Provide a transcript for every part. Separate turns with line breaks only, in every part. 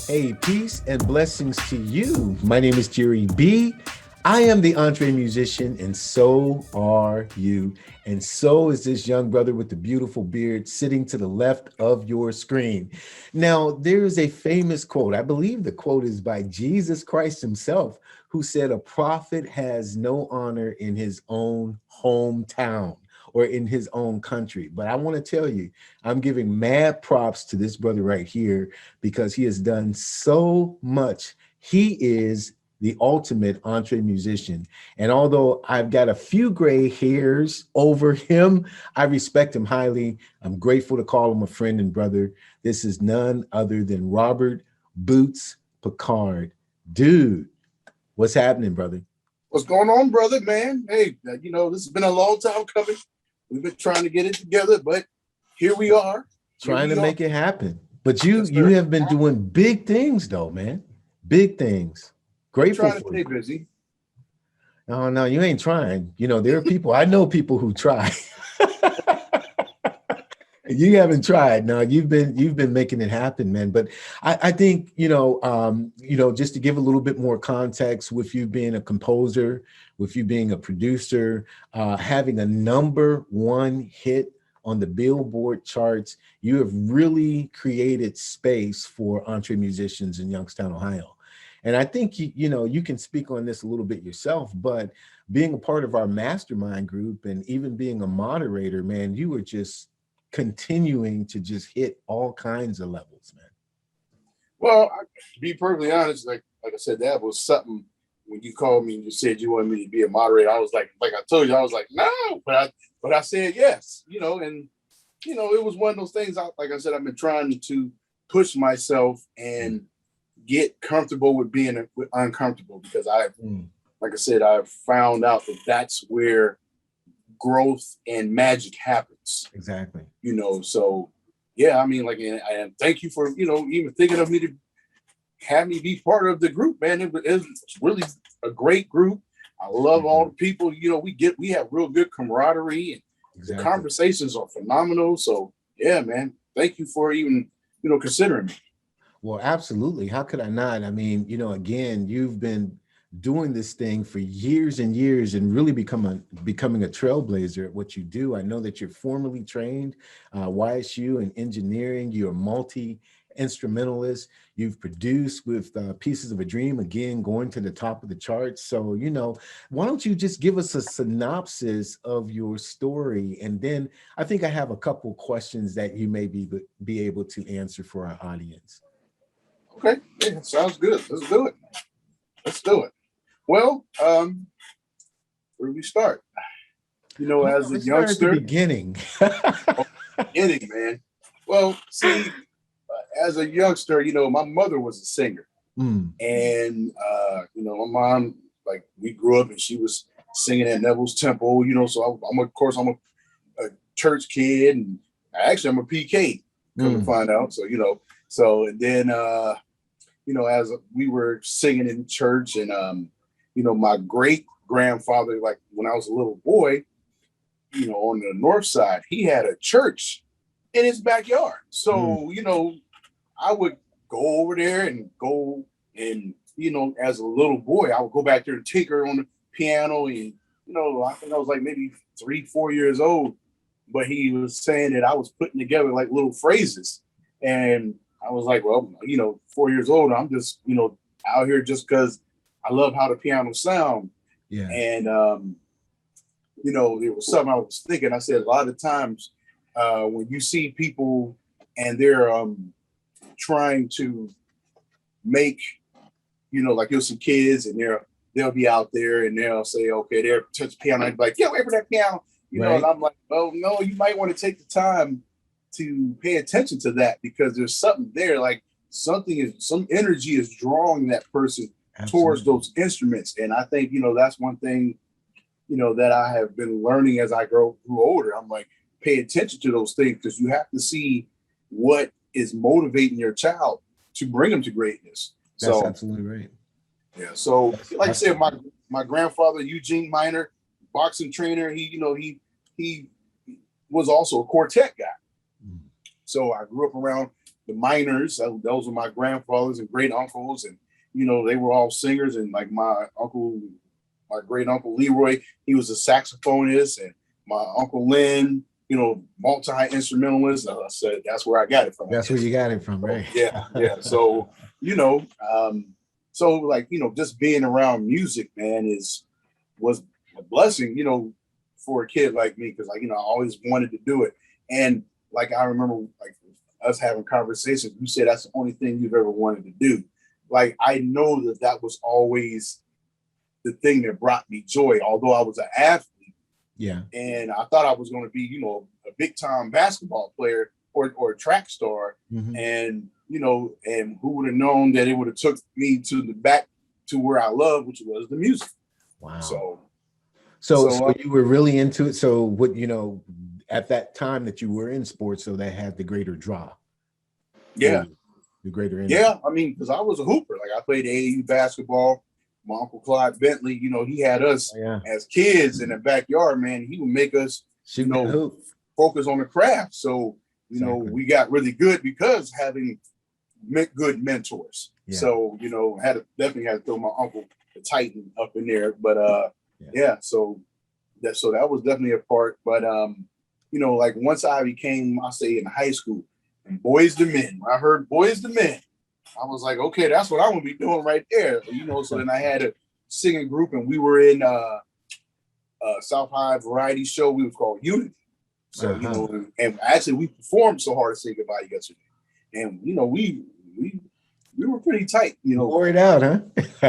Hey, peace and blessings to you. My name is Jerry B. I am the EntreMusician, and so are you. And so is this young brother with the beautiful beard sitting to the left of your screen. Now, there is a famous quote. I believe the quote is by Jesus Christ himself, who said, "A prophet has no honor in his own hometown or in his own country." But I want to tell you, I'm giving mad props to this brother right here because he has done so much. He is the ultimate EntreMusician. And although I've got a few gray hairs over him, I respect him highly. I'm grateful to call him a friend and brother. This is none other than Robert Boots Pickard. Dude, what's happening, brother?
What's going on, brother, man? Hey, this has been a long time coming. We've been trying to get it together, but here we are.
Trying to make it happen. But you have been doing big things, though, man. Big things. Grateful
trying to stay busy.
No, you ain't trying. There are people, I know people who try. You haven't tried. No, you've been making it happen, man. But I think, just to give a little bit more context, with you being a composer, with you being a producer, having a #1 hit on the Billboard charts, you have really created space for EntreMusicians in Youngstown, Ohio. And I think, you can speak on this a little bit yourself, but being a part of our mastermind group and even being a moderator, man, you were just continuing to just hit all kinds of levels, man.
Well, to be perfectly honest, like I said, that was something when you called me and you said you wanted me to be a moderator. I was like I told you, I was like, no, but I said yes, and it was one of those things. Like I said, I've been trying to push myself and get comfortable with being uncomfortable, because like I said, I've found out that that's where growth and magic happens.
Exactly.
So yeah, and thank you for, even thinking of me to have me be part of the group, man. It's really a great group. I love all the people, we have real good camaraderie, and the conversations are phenomenal. So yeah, man, thank you for even, considering me.
Well, absolutely. How could I not? Again, you've been doing this thing for years and years and really becoming a trailblazer at what you do. I know that you're formally trained, YSU in engineering. You're a multi-instrumentalist. You've produced with Pieces of a Dream, again, going to the top of the charts. So, why don't you just give us a synopsis of your story? And then I think I have a couple questions that you may be able to answer for our audience.
Okay, yeah, sounds good. Let's do it. Well, where do we start? As a youngster,
at the beginning.
Beginning, man. Well, see, as a youngster, my mother was a singer, and my mom, we grew up and she was singing at Neville's Temple. So I'm a church kid, and actually I'm a PK. Come to find out, so and then as we were singing in church, and my great grandfather, when I was a little boy, on the north side, he had a church in his backyard. So, I would go over there and as a little boy, I would go back there and tinker on the piano. And, I think I was maybe 3-4 years old, but he was saying that I was putting together little phrases. And I was like, well, 4 years old, I'm just, out here just because I love how the piano sound.
Yeah.
And, it was something I was thinking. I said, a lot of times when you see people and they're trying to make, you'll see kids and they'll be out there and they'll say, okay, they're touch the piano. I'd be like, get away from that piano.
Right.
And I'm like, oh, no, you might want to take the time to pay attention to that, because there's something there, some energy is drawing that person towards those instruments. And I think, that's one thing, that I have been learning as I grew older. I'm like, pay attention to those things, because you have to see what is motivating your child to bring them to greatness.
That's absolutely right.
Yeah. So I said, my grandfather, Eugene Minor, boxing trainer, he was also a quartet guy. So I grew up around the miners. Those were my grandfathers and great uncles, and you know, they were all singers. And like my great uncle Leroy, he was a saxophonist, and my uncle Lynn, you know, multi-instrumentalist. I said that's where I got it from.
That's where you got it from, right?
Yeah. So, you know, so like, you know, just being around music, man, was a blessing, you know, for a kid like me, because like, you know, I always wanted to do it. And like I remember like us having conversations, you said that's the only thing you've ever wanted to do. Like I know that was always the thing that brought me joy, although I was an athlete.
Yeah.
And I thought I was going to be, you know, a big time basketball player or a track star. Mm-hmm. And, you know, and who would have known that it would have took me to the back to where I love, which was the music.
Wow. So you were really into it. So what, you know, at that time that you were in sports, so that had the greater draw.
Yeah.
The greater energy.
Yeah. I mean, because I was a hooper. Like I played AAU basketball. My Uncle Clyde Bentley, you know, he had us as kids in the backyard, man. He would make us, you know, focus on the craft. So, you know, we got really good because having good mentors. Yeah. So, you know, definitely had to throw my uncle the Titan up in there. But so that was definitely a part. But you know, like once I became, I say in high school, and Boys to Men, when I heard Boys to Men, I was like, okay, that's what I want to be doing right there. You know, so then I had a singing group, and we were in South High variety show. We was called Unity. So, you know, and actually we performed So Hard to Say Goodbye yesterday. And, you know, we were pretty tight, you know.
Wore it out, huh?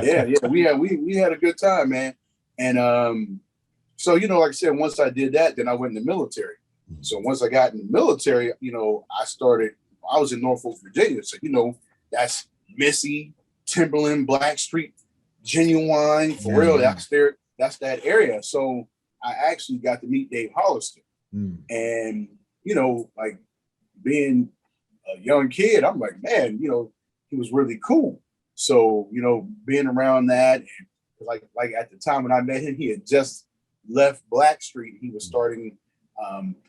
Yeah. We had a good time, man. And so, you know, like I said, once I did that, then I went in the military. So once I got in the military, you know, I was in Norfolk, Virginia. So, you know, that's Missy, Timberland, Blackstreet, Genuine, for real. That's that area. So I actually got to meet Dave Hollister. And, you know, like being a young kid, I'm like, man, you know, he was really cool. So, you know, being around that, and like at the time when I met him, he had just left Blackstreet. He was starting,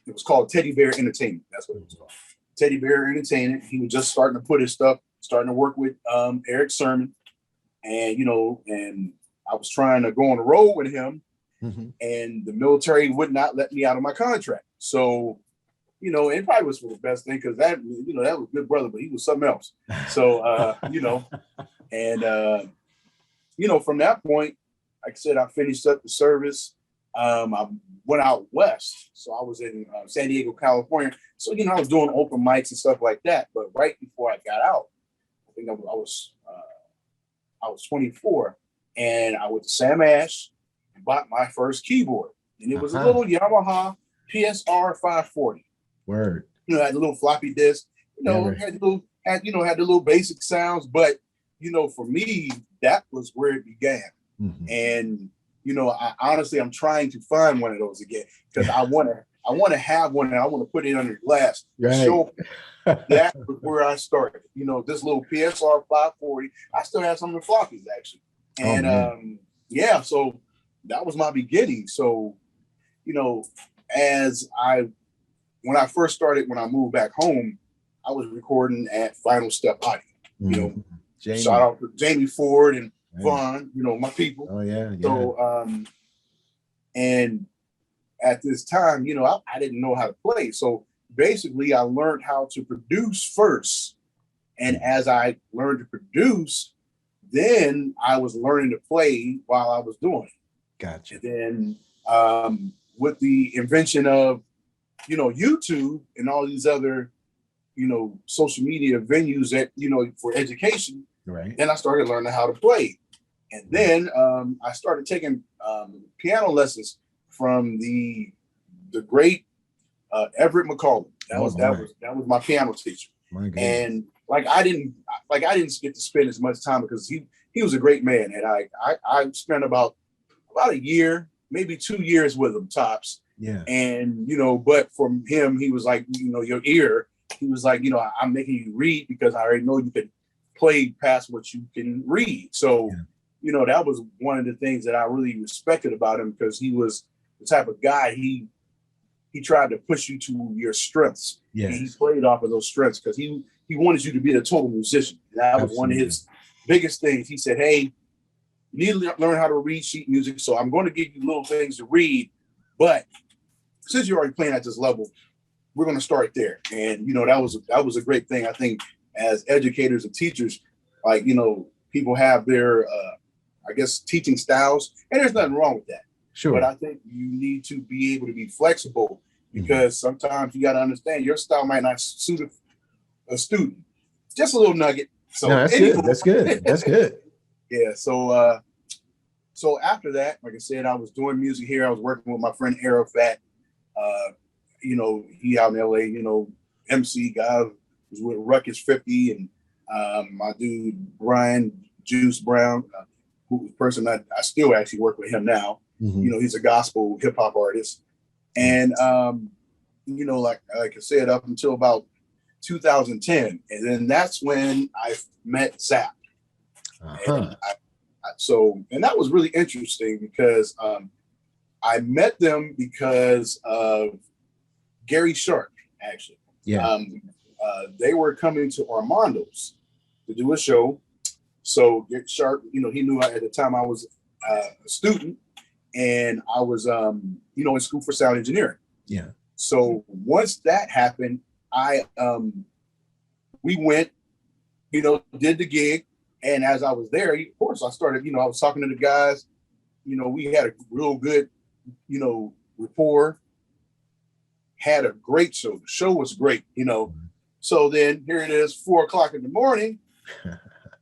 it was called Teddy Bear Entertainment. That's what it was called. Teddy Bear Entertainment. He was just starting to put his stuff, starting to work with Eric Sermon. And, you know, and I was trying to go on the road with him. Mm-hmm. And the military would not let me out of my contract. So, you know, it probably was for the best thing, because that, you know, that was a good brother, but he was something else. So, you know, and, you know, from that point, like I said, I finished up the service. I went out west. So I was in San Diego, California. So, you know, I was doing open mics and stuff like that. But right before I got out, I think I was 24, and I went to Sam Ash and bought my first keyboard. And it was a little Yamaha PSR 540.
Word.
You know, had a little floppy disk, you know, had the little basic sounds. But, you know, for me, that was where it began. Mm-hmm. And, you know, I'm trying to find one of those again, because I want to have one, and I want to put it under glass. Right. Show that was where I started. You know, this little PSR 540. I still have some of the floppies actually. And so that was my beginning. So, you know, when I moved back home, I was recording at Final Step Audio. You know, shout out to Jamie Ford and Vaughn, you know, my people. Oh yeah. So and at this time, you know, I didn't know how to play. So basically I learned how to produce first. And as I learned to produce, then I was learning to play while I was doing it.
Gotcha.
And then with the invention of, you know, YouTube and all these other, you know, social media venues that, you know, for education, right? Then I started learning how to play. And then I started taking piano lessons from the great Everett McCollum. That was my piano teacher. My and I didn't get to spend as much time, because he was a great man, and I spent about a year, maybe 2 years with him tops. Yeah. And, you know, but from him, he was like, you know, your ear. He was like, you know, I'm making you read because I already know you can play past what you can read. So, you know, that was one of the things that I really respected about him, because he was the type of guy, he he tried to push you to your strengths.
Yes.
He played off of those strengths because he wanted you to be a total musician. And that was one of his biggest things. He said, hey, you need to learn how to read sheet music. So I'm going to give you little things to read. But since you're already playing at this level, we're going to start there. And, you know, that was a great thing. I think as educators and teachers, like, you know, people have their, I guess, teaching styles. And there's nothing wrong with that.
Sure.
But I think you need to be able to be flexible because sometimes you got to understand your style might not suit a student. Just a little nugget. So
no, that's good. That's good. That's good.
Yeah. So after that, like I said, I was doing music here. I was working with my friend Arafat. You know, he out in LA, you know, MC guy was with Ruckus 50 and my dude Brian Juice Brown, who person I still actually work with him now. You know, he's a gospel hip hop artist. And you know, like I said, up until about 2010. And then that's when I met Zapp. And and that was really interesting because I met them because of Gary Sharp, actually.
Yeah.
They were coming to Armando's to do a show. So Gary Sharp, you know, he knew at the time I was a student and I was, you know, in school for sound engineering.
Yeah.
So once that happened, we went, you know, did the gig. And as I was there, of course, I started, you know, I was talking to the guys, you know, we had a real good, you know, rapport, had a great show. The show was great, you know. So then here it is, 4 o'clock in the morning, you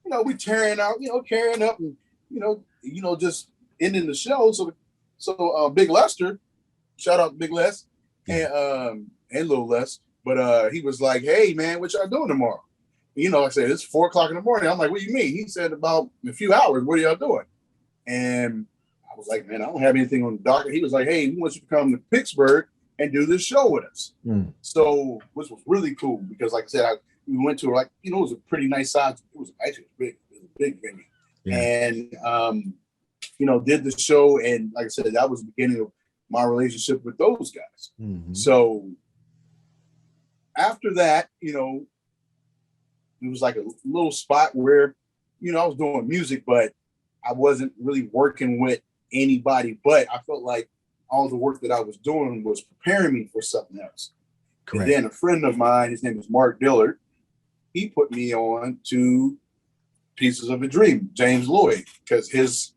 know, we carrying up and, you know, just ending the show. So Big Lester, shout out to Big Les and Little Les, but he was like, hey man, what y'all doing tomorrow? You know, I said, it's 4 o'clock in the morning. I'm like, what do you mean? He said, about a few hours, what are y'all doing? And I was like, man, I don't have anything on the docket. He was like, hey, we want you to come to Pittsburgh and do this show with us. So, which was really cool because like I said, we went to like, you know, it was a pretty nice size. It was actually big. It was a big venue. Yeah. And, you know, did the show. And like I said, that was the beginning of my relationship with those guys. So after that, you know, it was like a little spot where, you know, I was doing music, but I wasn't really working with anybody. But I felt like all the work that I was doing was preparing me for something else. Correct. And then a friend of mine, his name is Mark Dillard, he put me on to Pieces of a Dream, James Lloyd, because his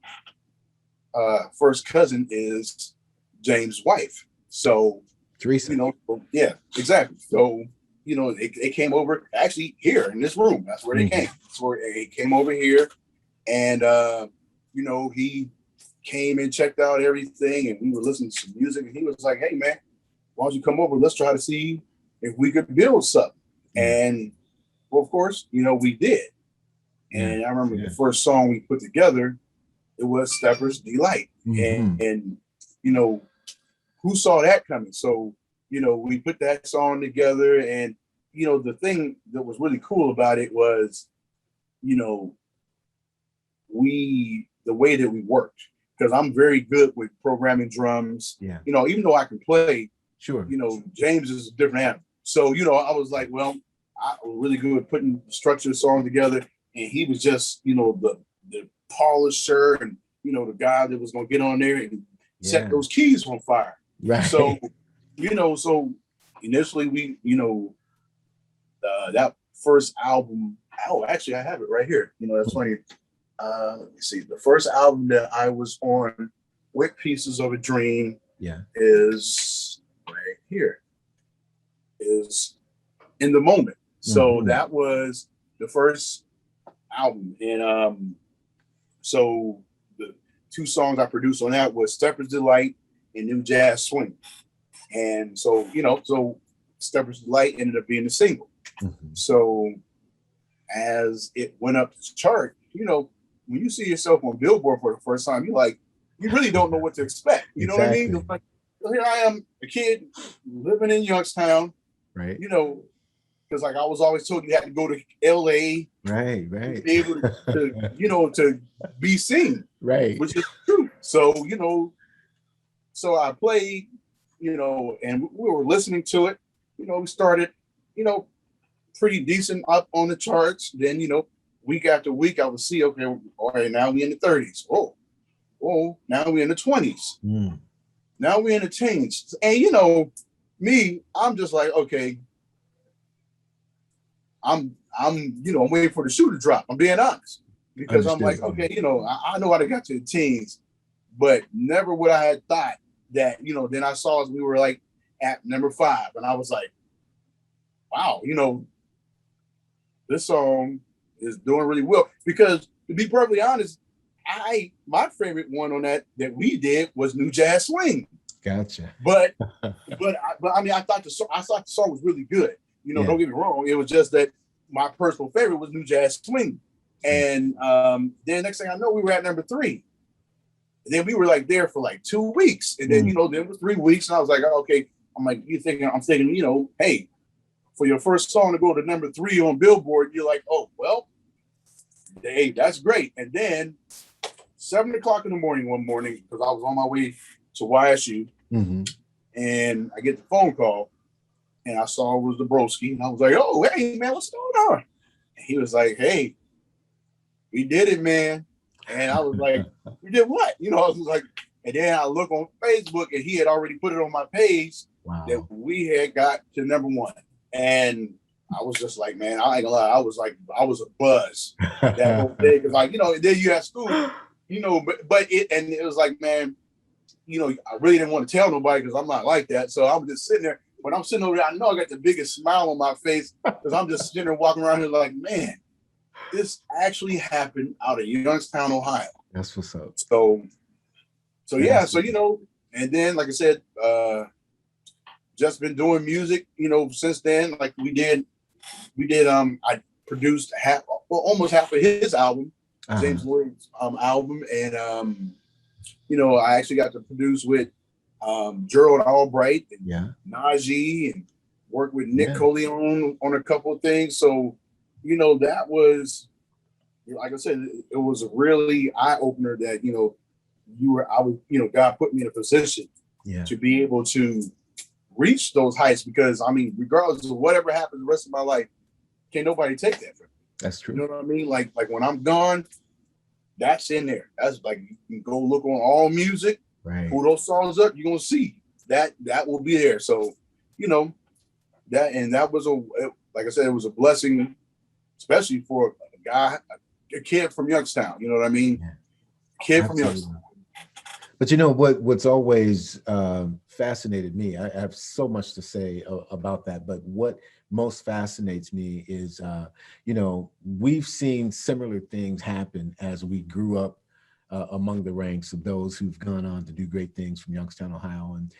first cousin is James' wife. So,
Teresa.
You know, yeah, exactly. So, you know, it came over actually here in this room. That's where they came. That's where it came over here. And, you know, he came and checked out everything and we were listening to some music and he was like, hey man, why don't you come over? Let's try to see if we could build something. And well, of course, you know, we did. And I remember the first song we put together, it was Stepper's D Lite. And, you know, who saw that coming? So, you know, we put that song together and, you know, the thing that was really cool about it was, you know, the way that we worked, because I'm very good with programming drums. Yeah. You know, even though I can play, sure. You know, James is a different animal. So, you know, I was like, well, I was really good at putting structured song together. And he was just, you know, the polisher and, you know, the guy that was going to get on there and set those keys on fire. Right. So, you know, so initially we, you know, that first album, actually I have it right here. You know, that's funny. Let me see. The first album that I was on with Pieces of a Dream is right here. Is In the Moment. So that was the first album. And so the 2 songs I produced on that was Stepper's Delight and New Jazz Swing. And so, you know, so Stepper's Delight ended up being the single. So as it went up the chart, you know, when you see yourself on Billboard for the first time, you're like, you really don't know what to expect. You know what I mean? Like, here I am, a kid living in Youngstown, right? You know, because like I was always told you had to go to LA, right, to be able to you know, to be seen, right, which is true. So, you know, so I played and we were listening to it. We started, pretty decent up on the charts. Then, week after week, I would see, okay, all right, now we in the 30s. Oh, now we in the 20s. Now we in the teens. And, me, I'm just like, okay, I'm waiting for the shoe to drop. I'm being honest. Because I'm like, okay, I know how to get to the teens, but never would I have thought that, then I saw as we were like at number 5, and I was like, wow, this song is doing really well. Because to be perfectly honest, my favorite one on that we did was New Jazz Swing.
Gotcha.
But I mean, I thought the song was really good. Don't get me wrong. It was just that my personal favorite was New Jazz Swing. And then next thing I know, we were at number 3. And then we were like there for like 2 weeks. And then, then it was 3 weeks. And I was like, okay, I'm thinking, hey, for your first song to go to number 3 on Billboard, you're like, oh, well, hey, that's great. And then 7 o'clock in the morning one morning, because I was on my way to YSU, and I get the phone call, and I saw it was the broski. And I was like, oh, hey, man, what's going on? And he was like, hey, we did it, man. And I was like, we did what? I was like, and then I look on Facebook, and he had already put it on my page that we had got to number 1. And I was just like, man, I ain't gonna lie, I was a buzz that whole day. Cause then you have school, but it was like, man, I really didn't want to tell nobody because I'm not like that. So I'm just sitting there. When I'm sitting over there, I know I got the biggest smile on my face because I'm just sitting there walking around here like, man, this actually happened out of Youngstown, Ohio.
That's what's up.
So yeah, and then like I said, just been doing music, since then. Like we did I produced almost half of his album, James Lloyd's album, and I actually got to produce with Gerald Albright and Najee, and work with Nick Collione on a couple of things. So, that was, like I said, it was a really eye opener that, God put me in a position to be able to reach those heights, because I mean, regardless of whatever happens the rest of my life, can't nobody take that from me.
That's true.
You know what I mean? Like when I'm gone, that's in there. That's like, you can go look on all music, pull those songs up, you're gonna see that will be there. So, that was like I said, it was a blessing, especially for a kid from Youngstown. You know what I mean? Kid from Youngstown.
But what's always fascinated me, I have so much to say about that, but what most fascinates me is, we've seen similar things happen as we grew up among the ranks of those who've gone on to do great things from Youngstown, Ohio. And,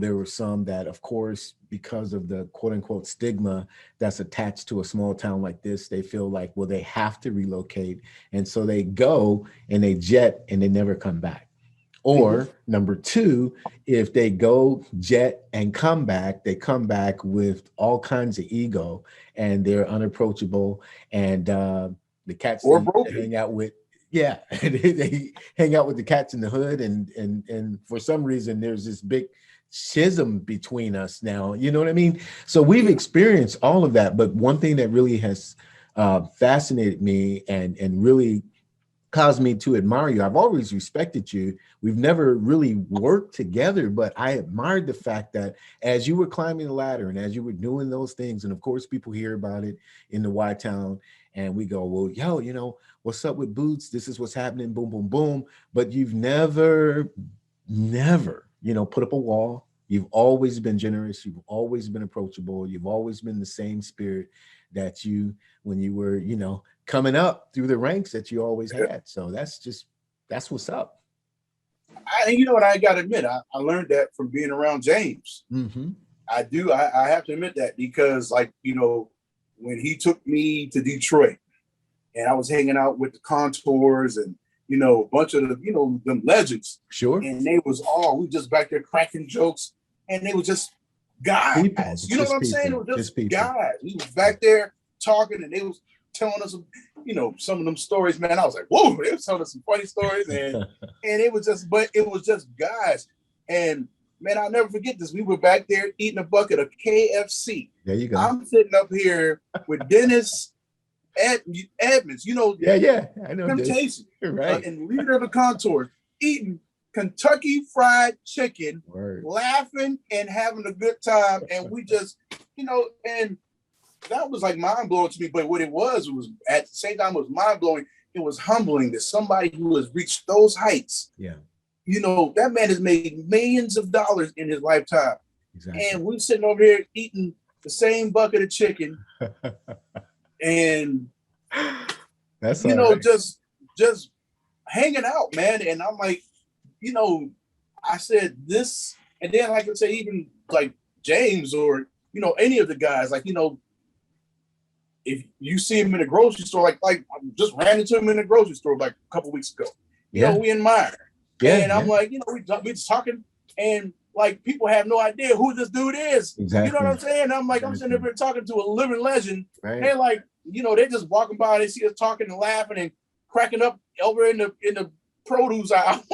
there were some that, of course, because of the quote unquote stigma that's attached to a small town like this, they feel like, well, they have to relocate. And so they go and they jet and they never come back. Or number 2, if they go jet and come back, they come back with all kinds of ego and they're unapproachable. And the cats they hang out with, they hang out with the cats in the hood. And for some reason, there's this big schism between us now. You know what I mean? So we've experienced all of that. But one thing that really has fascinated me and really caused me to admire you. I've always respected you. We've never really worked together, but I admired the fact that as you were climbing the ladder and as you were doing those things, and of course people hear about it in the Y-Town and we go, well, yo, what's up with Boots? This is what's happening, boom, boom, boom. But you've never, put up a wall. You've always been generous. You've always been approachable. You've always been the same spirit that when you were, coming up through the ranks that you always had. So that's what's up.
You know what, I got to admit, I learned that from being around James. I do. I have to admit that because when he took me to Detroit and I was hanging out with the Contours and, a bunch of them legends.
Sure.
And they was we just back there cracking jokes and they were just guys. You know what I'm saying? It was just guys. We was back there talking and they was telling us, some of them stories, man. I was like, whoa, they was telling us some funny stories and it was just guys. And man, I'll never forget this. We were back there eating a bucket of KFC.
There you go.
I'm sitting up here with Dennis Edmonds, you know.
Yeah, I know.
Temptation,
right?
And leader of the Contours, eating Kentucky Fried Chicken, laughing and having a good time, and we just, you know, and that was like mind blowing to me. But what it was at the same time, it was mind blowing. It was humbling that somebody who has reached those heights, you know, that man has made millions of dollars in his lifetime, and we're sitting over here eating the same bucket of chicken, and
that's,
you know, just hanging out, man. And I'm like, you know, I said this, and then like I say, even like James or, you know, any of the guys, like, you know, if you see him in the grocery store, like I just ran into him in the grocery store like a couple weeks ago. You know, we admire. And I'm like, you know, we just talking, and like people have no idea who this dude is. You know what I'm saying? I'm like, I'm sitting there talking to a living legend. And like, you know, they're just walking by, they see us talking and laughing and cracking up over in the produce aisle.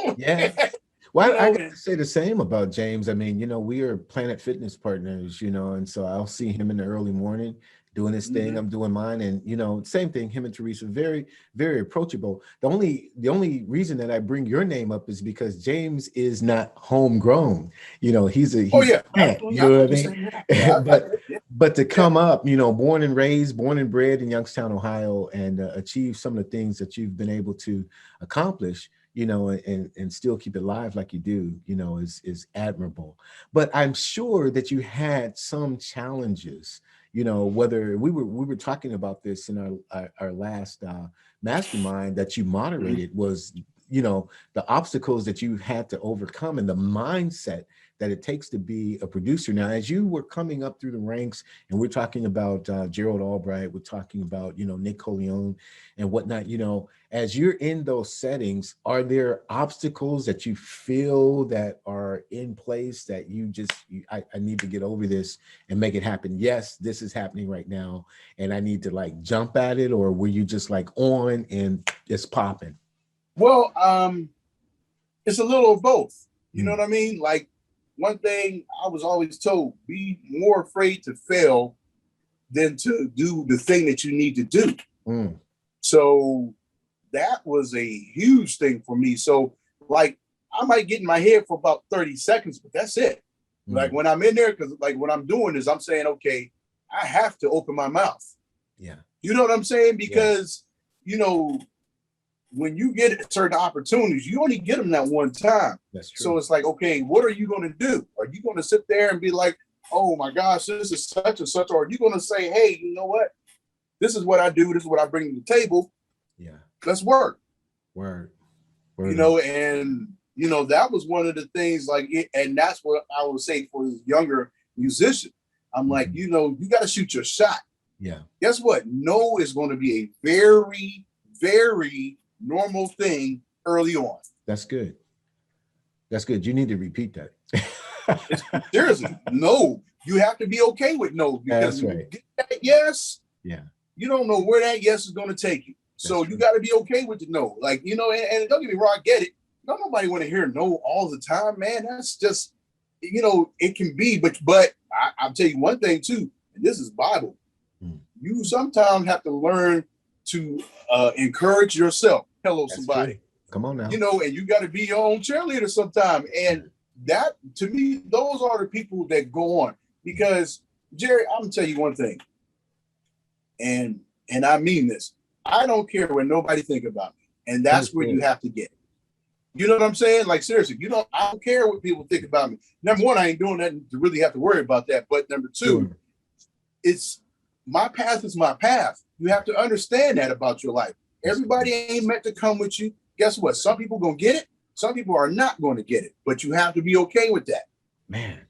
Well, I got to say the same about James. I mean, you know, we are Planet Fitness partners, you know, and so I'll see him in the early morning doing his thing. I'm doing mine, and you know, same thing. Him and Teresa, very, very approachable. The only reason that I bring your name up is because James is not homegrown. You know, he's a plant, you know what I mean? but to come up, you know, born and bred in Youngstown, Ohio, and achieve some of the things that you've been able to accomplish, you know, and still keep it live like you do, you know, is admirable. But I'm sure that you had some challenges, you know, whether we were talking about this in our last mastermind that you moderated, was, you know, the obstacles that you had to overcome and the mindset that it takes to be a producer. Now, as you were coming up through the ranks, and we're talking about Gerald Albright, we're talking about, you know, Nick Collione and whatnot, you know, as you're in those settings, are there obstacles that you feel that are in place that I need to get over this and make it happen? Yes, this is happening right now, and I need to like jump at it, or were you just like on and it's popping?
Well, it's a little of both. You know what I mean? Like, one thing I was always told, be more afraid to fail than to do the thing that you need to do. So that was a huge thing for me. So like, I might get in my head for about 30 seconds, but that's it. Like when I'm in there, because like what I'm doing is I'm saying, okay, I have to open my mouth. You know what I'm saying? Because, you know, when you get certain opportunities, you only get them that one time.
That's true.
So it's like, okay, what are you going to do? Are you going to sit there and be like, oh my gosh, this is such and such? Or are you going to say, hey, you know what? This is what I do. This is what I bring to the table. Let's work.
Word.
You know, and, you know, that was one of the things like it. And that's what I would say for the younger musician. I'm like, you know, you got to shoot your shot. Guess what? No is going to be a very, very normal thing early on.
That's good. That's good. You need to repeat that.
Seriously, no. You have to be okay with no, because
that's right.
You get that yes, you don't know where that yes is going to take you. So you got to be okay with the no. Like, you know, and don't get me wrong, I get it. Don't nobody want to hear no all the time, man. That's just, you know, it can be, but I'll tell you one thing too, and this is Bible. You sometimes have to learn to encourage yourself. Hello,
that's
somebody.
True. Come on now.
You know, and you got to be your own cheerleader sometime. And that, to me, those are the people that go on. Because, Jerry, I'm going to tell you one thing. And I mean this. I don't care what nobody think about me. And that's where you have to get. You know what I'm saying? Like, seriously, I don't care what people think about me. Number one, I ain't doing that to really have to worry about that. But number two, it's my path is my path. You have to understand that about your life. Everybody ain't meant to come with you. Guess what? Some people gonna get it. Some people are not going to get it. But you have to be okay with that.
Man.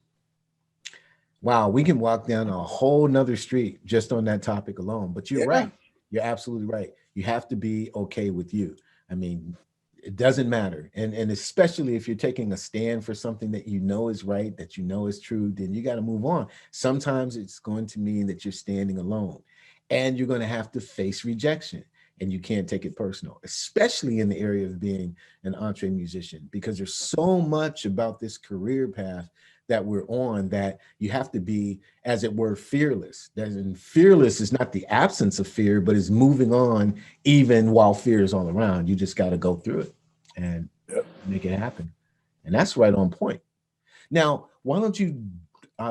Wow, we can walk down a whole nother street just on that topic alone. But you're right. You're absolutely right. You have to be okay with you. I mean, it doesn't matter. And especially if you're taking a stand for something that you know is right, that you know is true, then you got to move on. Sometimes it's going to mean that you're standing alone and you're going to have to face rejection. and you can't take it personal, especially in the area of being an entre musician, because there's so much about this career path that we're on that you have to be, as it were, fearless. Fearless is not the absence of fear, but is moving on even while fear is all around. You just got to go through it and make it happen. And that's right on point. Now, why don't you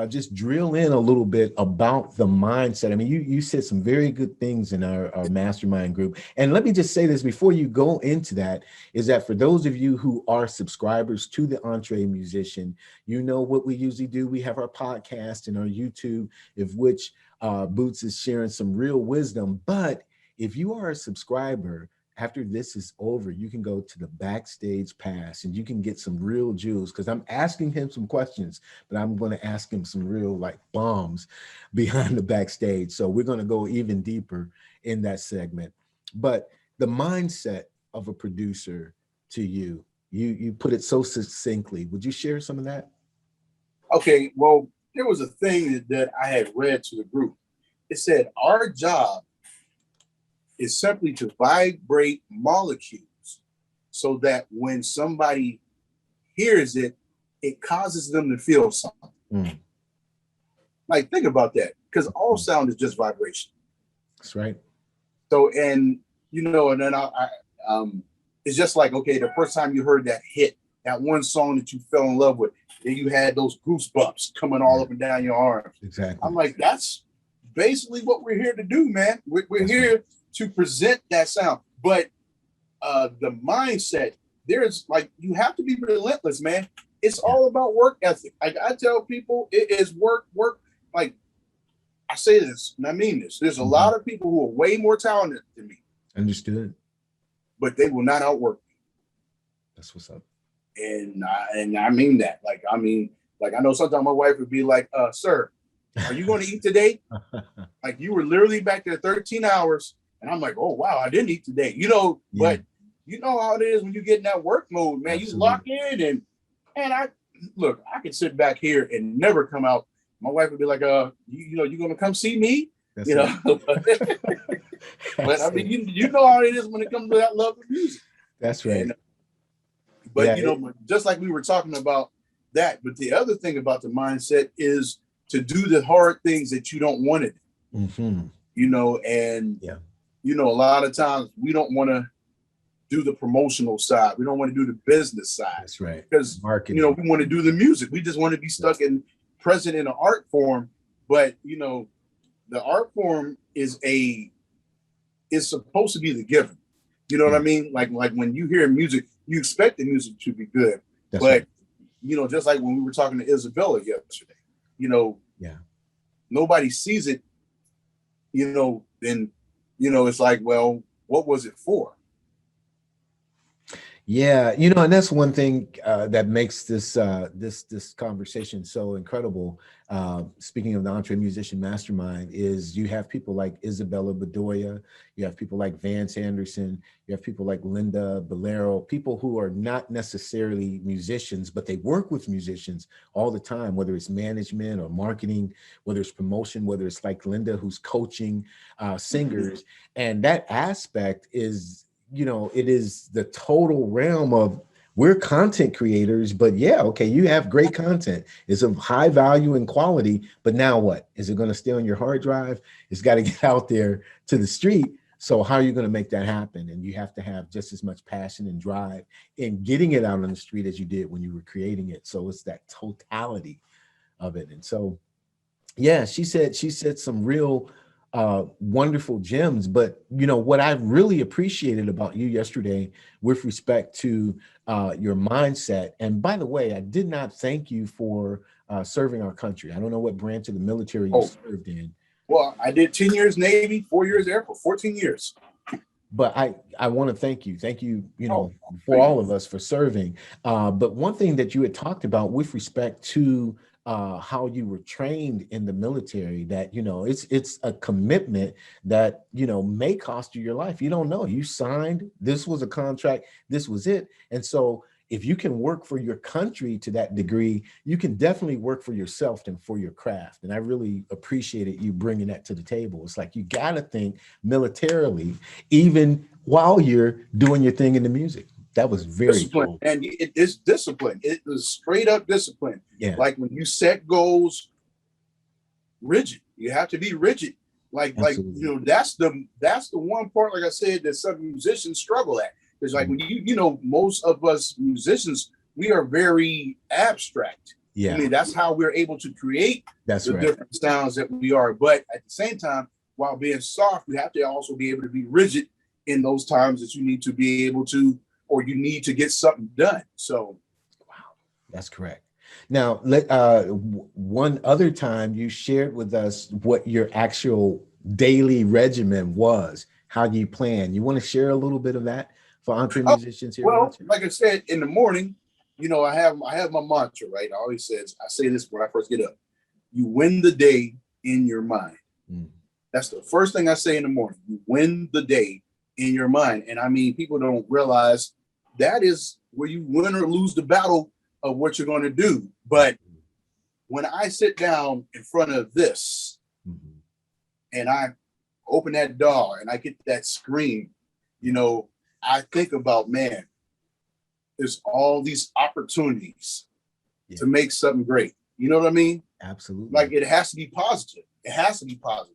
just drill in a little bit about the mindset? I mean, you said some very good things in our mastermind group. And let me just say this before you go into that, is that for those of you who are subscribers to the EntreMusician, you know what we usually do. We have our podcast and our YouTube, of which Boots is sharing some real wisdom. But if you are a subscriber, after this is over, you can go to the backstage pass and you can get some real jewels, because I'm asking him some questions, but I'm going to ask him some real like bombs behind the backstage. So we're going to go even deeper in that segment. But the mindset of a producer to you, you put it so succinctly. Would you share some of that?
Okay, well, there was a thing that I had read to the group. It said, our job is simply to vibrate molecules so that when somebody hears it, it causes them to feel something. Mm. Like, think about that, because all sound is just vibration.
That's right.
So, and you know, and then it's just like, okay, the first time you heard that hit, that one song that you fell in love with, then you had those goosebumps coming all up and down your arms.
Exactly.
I'm like, that's basically what we're here to do, man. We're here to present that sound. But the mindset, there's like, you have to be relentless, man. It's all about work ethic. Like I tell people, it is work. Like I say this, and I mean this. There's a lot of people who are way more talented than me.
Understood.
But they will not outwork me.
That's what's up.
And I mean that. Like, I know sometimes my wife would be like, sir, are you going to eat today? Like, you were literally back there 13 hours. And I'm like, oh, wow, I didn't eat today. You know, but you know how it is when you get in that work mode, man. Absolutely. You lock in and I can sit back here and never come out. My wife would be like, you going to come see me? That's but I mean, you know how it is when it comes to that love of music.
That's right.
And, but just like we were talking about that, but the other thing about the mindset is to do the hard things that you don't want to do. Mm-hmm. You know, and you know, a lot of times we don't want to do the promotional side. We don't want to do the business side. That's
right.
Because you know, we want to do the music. We just want to be stuck in present in an art form. But you know, the art form is supposed to be the given. You know what I mean? Like when you hear music, you expect the music to be good. That's but right. You know, just like when we were talking to Isabella yesterday, you know, nobody sees it, you know, then, you know, it's like, well, what was it for?
Yeah, you know, and that's one thing that makes this this conversation so incredible. Speaking of the EntreMusician Mastermind, is you have people like Isabella Bedoya, you have people like Vance Anderson, you have people like Linda Bolero, people who are not necessarily musicians, but they work with musicians all the time, whether it's management or marketing, whether it's promotion, whether it's like Linda who's coaching singers, and that aspect is, you know, it is the total realm of, we're content creators, but you have great content. It's of high value and quality, but now what? Is it going to stay on your hard drive? It's got to get out there to the street. So how are you going to make that happen? And you have to have just as much passion and drive in getting it out on the street as you did when you were creating it. So it's that totality of it. And so, she said some real wonderful gems. But you know what I really appreciated about you yesterday with respect to your mindset, and by the way, I did not thank you for serving our country. I don't know what branch of the military you served in.
Well, I did 10 years Navy, 4 years Air Force, 14 years.
But I want to thank you, you know, for all of us for serving. But one thing that you had talked about with respect to how you were trained in the military, that, you know, it's a commitment that, you know, may cost you your life. You don't know. You signed, this was a contract, this was it. And so if you can work for your country to that degree, you can definitely work for yourself and for your craft. And I really appreciated you bringing that to the table. It's like, you got to think militarily, even while you're doing your thing in the music. That was very
discipline.
cool.
And it is discipline. It is straight up discipline.
Yeah.
Like when you set goals, rigid. You have to be rigid.
Absolutely.
You know, that's the one part, like I said, that some musicians struggle at. It's like when you know, most of us musicians, we are very abstract.
Yeah.
I mean, that's how we're able to create the different sounds that we are. But at the same time, while being soft, you have to also be able to be rigid in those times that you need to be able to, or you need to get something done. So,
wow, that's correct. Now, one other time you shared with us what your actual daily regimen was. How do you plan? You want to share a little bit of that for EntreMusicians here?
Well, like I said, in the morning, you know, I have my mantra, right? I say this when I first get up. You win the day in your mind. Mm. That's the first thing I say in the morning. You win the day in your mind. And I mean, people don't realize that is where you win or lose the battle of what you're going to do. But when I sit down in front of this and I open that door and I get that scream, you know, I think about, man, there's all these opportunities to make something great. You know what I mean?
Absolutely.
Like, it has to be positive. It has to be positive.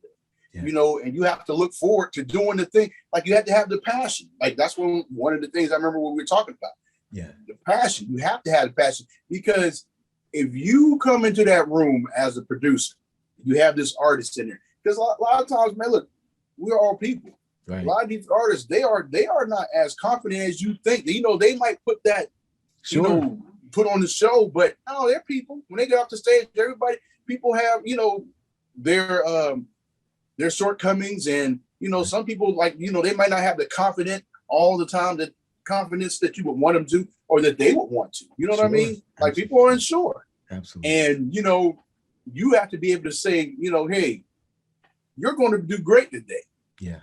Yeah. You know, and you have to look forward to doing the thing. Like, you have to have the passion. Like, that's one of the things I remember when we were talking about.
Yeah. The
passion. You have to have the passion, because if you come into that room as a producer, you have this artist in there. Because a lot of times, man, look, we're all people. Right. A lot of these artists, they are not as confident as you think. You know, they might put that, you know, put on the show, but no, they're people. When they get off the stage, people have, you know, their shortcomings, and you know, some people, like, you know, they might not have the confidence all the time, the confidence that you would want them to, or that they would want to. You know what I mean? Like, absolutely. People are unsure. Absolutely. And you know, you have to be able to say, you know, hey, you're going to do great today. Yeah.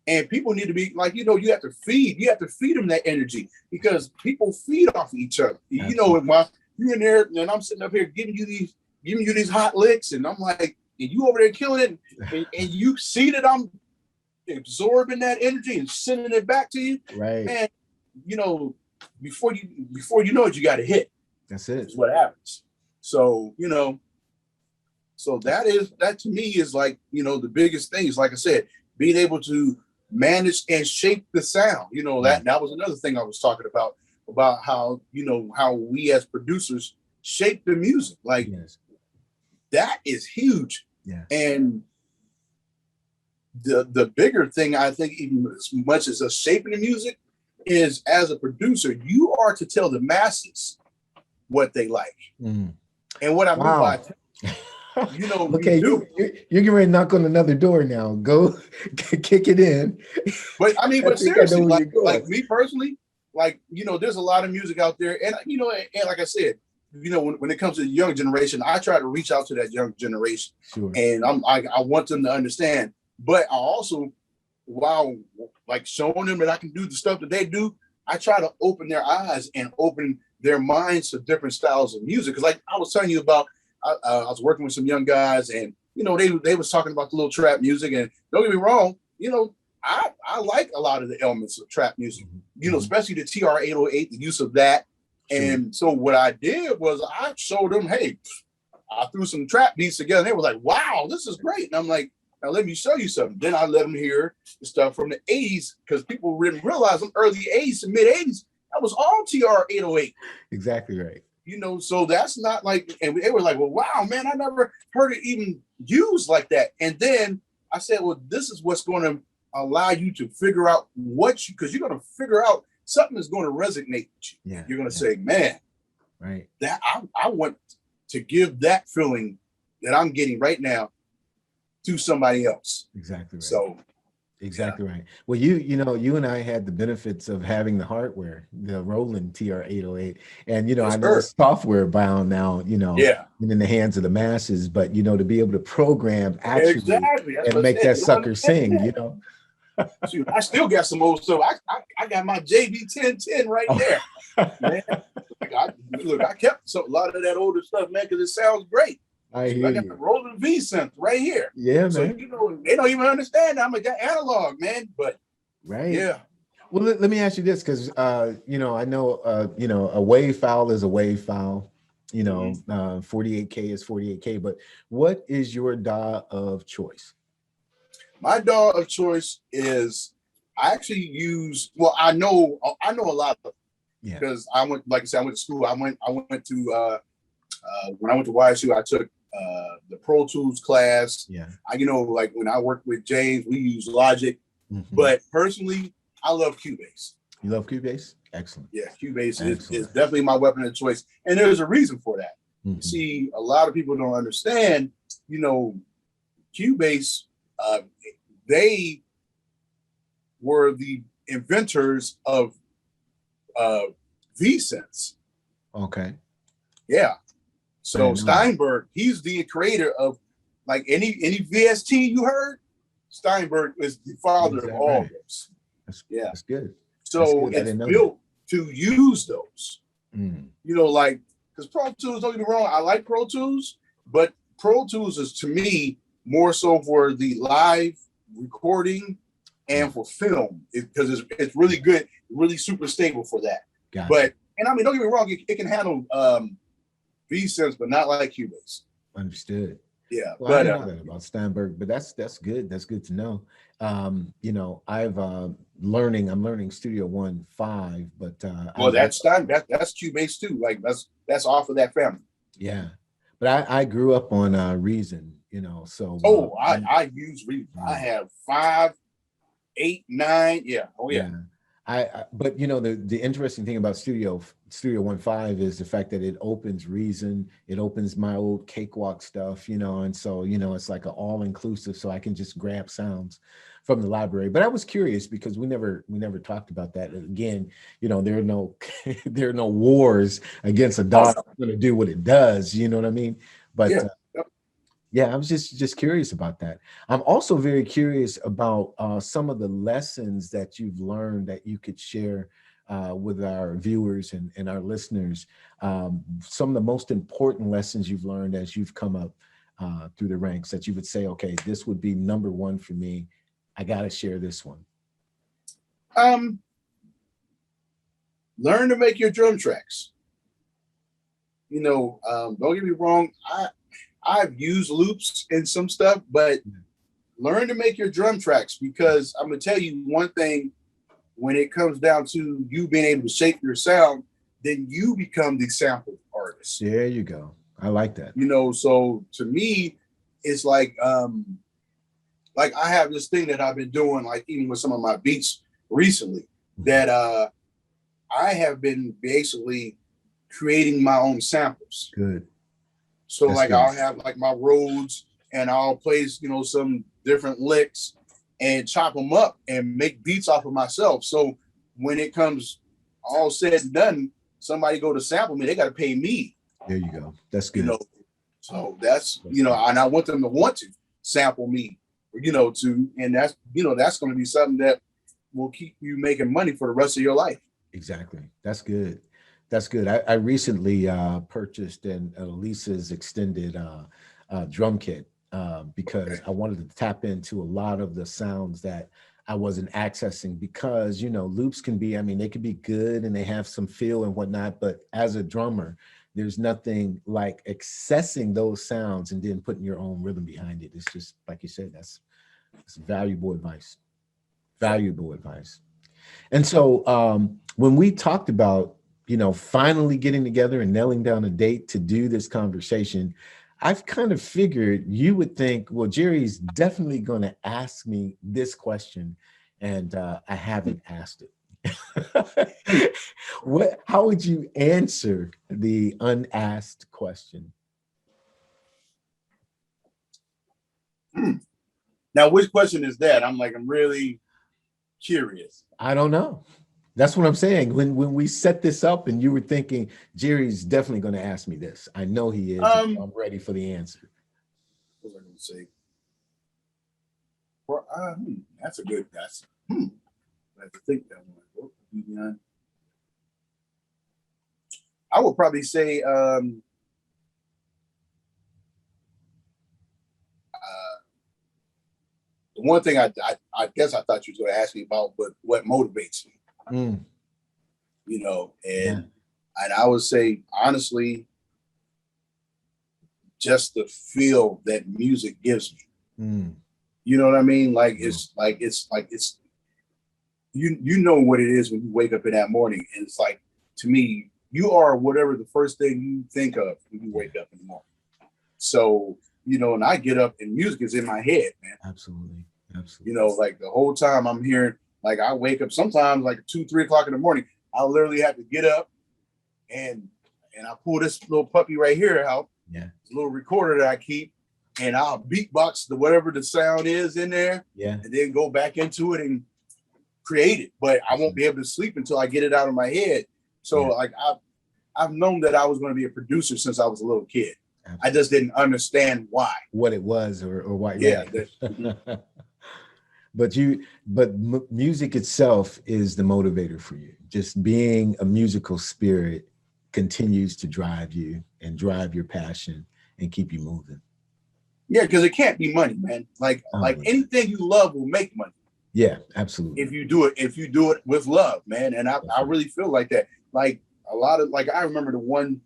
And people need to be like, you know, you have to feed them that energy, because people feed off of each other. Absolutely. You know, while you're in there and I'm sitting up here giving you these hot licks, and I'm like, and you over there killing it, and you see that I'm absorbing that energy and sending it back to you. Right. And you know, before you know it, you got a hit. That's it. That's what happens. So, you know, so that to me is like, you know, the biggest thing is, like I said, being able to manage and shape the sound. You know, that was another thing I was talking about how, you know, how we as producers shape the music. Like, yes. That is huge. Yeah. And the bigger thing, I think, even as much as us shaping the music, is as a producer, you are to tell the masses what they like. Mm. And what I mean by, you know,
okay, you're getting ready to knock on another door now. Go kick it in.
But I mean, but seriously, like me personally, like, you know, there's a lot of music out there, and you know, and like I said, you know, when it comes to the young generation, I try to reach out to that young generation. Sure. And I want them to understand. But I also, while like showing them that I can do the stuff that they do, I try to open their eyes and open their minds to different styles of music. Because like I was telling you about, I was working with some young guys, and you know, they was talking about the little trap music. And don't get me wrong, you know, I like a lot of the elements of trap music. You know, especially the TR-808, the use of that. And so what I did was I showed them, hey, I threw some trap beats together. And they were like, wow, this is great. And I'm like, now let me show you something. Then I let them hear the stuff from the 80s, because people didn't realize them early 80s to mid 80s, that was all TR-808.
Exactly right.
You know, so that's not like, and they were like, well, wow, man, I never heard it even used like that. And then I said, well, this is what's going to allow you to figure out because you're going to figure out something is going to resonate with you. Yeah, you're going to say, man, right, that I want to give that feeling that I'm getting right now to somebody else. Exactly right. So
exactly right. Well, you know, you and I had the benefits of having the hardware, the Roland TR-808, and you know, I know it's software bound now, you know, and in the hands of the masses, but you know, to be able to program actually and make that sucker sing, you know.
Shoot, I still got some old stuff. I got my JB 1010 right there, man. I kept a lot of that older stuff, man, because it sounds great. I got the Roland V synth right here.
Yeah,
so,
man.
They don't even understand. I'm like analog, man. But yeah.
Well, let me ask you this, because I know a wave file is a wave file. 48K is 48K. But what is your DAW of choice?
My DAW of choice is, I actually use, well, I know a lot of them, because I went, like I said, I went to school. I went to when I went to YSU, I took the Pro Tools class. Like when I worked with James, we use Logic. But personally, I love Cubase.
You love Cubase? Excellent.
Yeah, Cubase is definitely my weapon of choice, and there's a reason for that. See, a lot of people don't understand. Cubase, they were the inventors of V-Sense.
Okay.
Yeah. So Steinberg, he's the creator of, like, any VST you heard. Steinberg is the father of all those.
That's good.
So it's built to use those. Like, because Pro Tools, don't get me wrong, I like Pro Tools, but Pro Tools is, to me, more so for the live recording and for film, because it's really good, really super stable for that. But don't get me wrong, it can handle V-Sense, but not like Cubase.
Understood.
Yeah,
well, I didn't know that about Steinberg, but that's good. That's good to know. I'm learning Studio 1.5, but
that's Cubase too. Like that's off of that family.
Yeah, but I grew up on Reason, so
I use Reason. I have 5, 8, 9. Yeah. Oh yeah.
But the interesting thing about Studio 1.5 is the fact that it opens Reason, it opens my old Cakewalk stuff, and so it's like an all-inclusive, so I can just grab sounds from the library. But I was curious because we never talked about that. Again, there are no there are no wars against a DAW that's going to do what it does. You know what I mean? But I was just curious about that. I'm also very curious about some of the lessons that you've learned that you could share with our viewers and our listeners. Some of the most important lessons you've learned as you've come up through the ranks that you would say, okay, this would be number one for me. I got to share this one.
Learn to make your drum tracks. Don't get me wrong. I've used loops and some stuff, but learn to make your drum tracks, because I'm going to tell you one thing, when it comes down to you being able to shape your sound, then you become the sample artist.
There you go. I like that.
So to me, it's like I have this thing that I've been doing, like even with some of my beats recently, that I have been basically creating my own samples.
Good.
So that's like good. I'll have like my Rhodes and I'll play, some different licks and chop them up and make beats off of myself. So when it comes all said and done, somebody go to sample me, they got to pay me.
There you go. That's good.
So that's, and I want them to want to sample me, and that's, that's going to be something that will keep you making money for the rest of your life.
Exactly. That's good. That's good. I recently purchased an Lisa's extended drum kit because I wanted to tap into a lot of the sounds that I wasn't accessing, because, loops can be, they can be good and they have some feel and whatnot, but as a drummer, there's nothing like accessing those sounds and then putting your own rhythm behind it. It's just, like you said, it's valuable advice. Valuable advice. And so when we talked about, finally getting together and nailing down a date to do this conversation, I've kind of figured you would think, well, Jerry's definitely going to ask me this question, and I haven't asked it. How would you answer the unasked question?
Now, which question is that? I'm really curious.
I don't know. That's what I'm saying. When we set this up and you were thinking, Jerry's definitely going to ask me this. I know he is. I'm ready for the answer.
What was I going to say? That's a good. I have to think that one. I would probably say the one thing I guess I thought you was going to ask me about, but what motivates me, you know, and I would say honestly, just the feel that music gives me. You know what I mean? Like it's you know what it is when you wake up in that morning, and it's like, to me, you are whatever the first thing you think of when you wake up in the morning. So, you know, and I get up and music is in my head, man.
Absolutely.
You know, like the whole time I'm hearing, like I wake up sometimes like 2-3 o'clock in the morning. I literally have to get up and I pull this little puppy right here out.
Yeah.
This little recorder that I keep, and I'll beatbox the whatever the sound is in there.
Yeah.
And then go back into it and create it. But I won't be able to sleep until I get it out of my head. So like I've known that I was going to be a producer since I was a little kid. Absolutely. I just didn't understand why.
What it was or why.
Yeah.
But music itself is the motivator for you. Just being a musical spirit continues to drive you and drive your passion and keep you moving.
Yeah, because it can't be money, man. Like anything you love will make money.
Yeah, absolutely.
If you do it with love, man. And I really feel like that. Like a lot of, like, I remember the one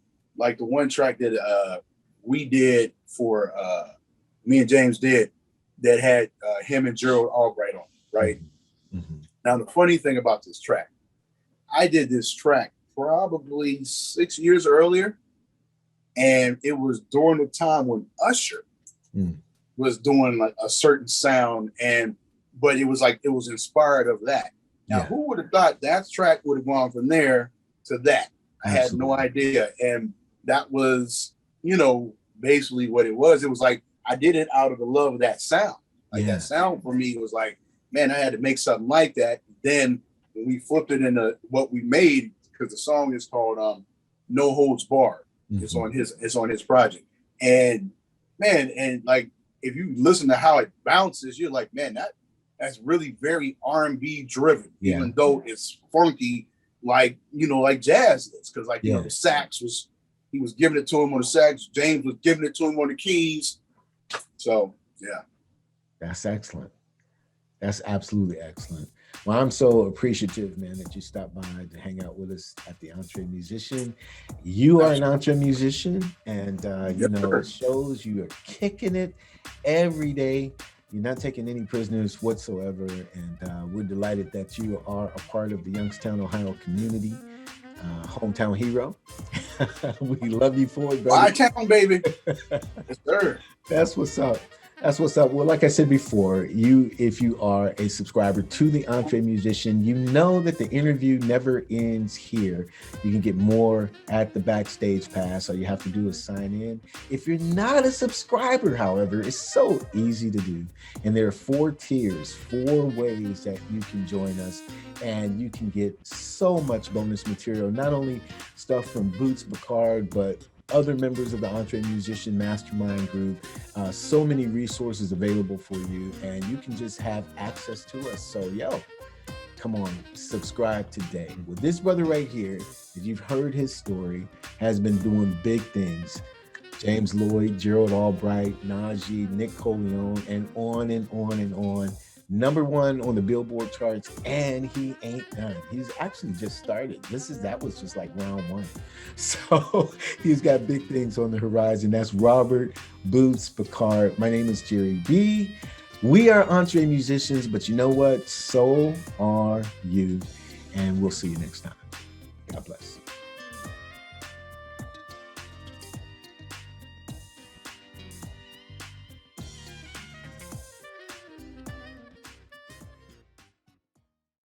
track that we did for me and James did that had him and Gerald Albright on, right? Mm-hmm. Now, the funny thing about this track, I did this track probably 6 years earlier, and it was during the time when Usher was doing like a certain sound, but it was inspired of that. Now, who would have thought that track would have gone from there to that? I had no idea. And that was, you know, basically what it was. It was like, I did it out of the love of that sound. Like that sound for me was like, man, I had to make something like that. Then when we flipped it into what we made, because the song is called No Holds Barred. Mm-hmm. It's on his project. And man, and like, if you listen to how it bounces, you're like, man, that's really very R&B driven, even though it's funky, like, you know, like jazz is. Because like, you know, the sax he was giving it to him on the sax. James was giving it to him on the keys. So, yeah.
That's excellent. That's absolutely excellent. Well, I'm so appreciative, man, that you stopped by to hang out with us at the EntreMusician. You are an EntreMusician, and you know, it shows you are kicking it every day. You're not taking any prisoners whatsoever, and we're delighted that you are a part of the Youngstown, Ohio community, hometown hero. We love you for it, brother.
My town, baby. Yes, sir.
That's what's up. That's what's up. Well, like I said before, if you are a subscriber to the EntreMusician, you know that the interview never ends here. You can get more at the Backstage Pass. All you have to do is sign in. If you're not a subscriber, however, it's so easy to do. And there are 4 tiers, 4 ways that you can join us, and you can get so much bonus material, not only stuff from Boots, Pickard, but other members of the EntreMusician Mastermind group, so many resources available for you, and you can just have access to us. So, come on, subscribe today. Well, this brother right here, if you've heard his story, has been doing big things. James Lloyd, Gerald Albright, Najee, Nick Collione, and on and on and on. #1 on the Billboard charts, and he ain't done. He's actually just started. That was just like round 1. So he's got big things on the horizon. That's Robert Boots Pickard. My name is Jerry B. We are EntreMusicians, but you know what? So are you. And we'll see you next time. God bless.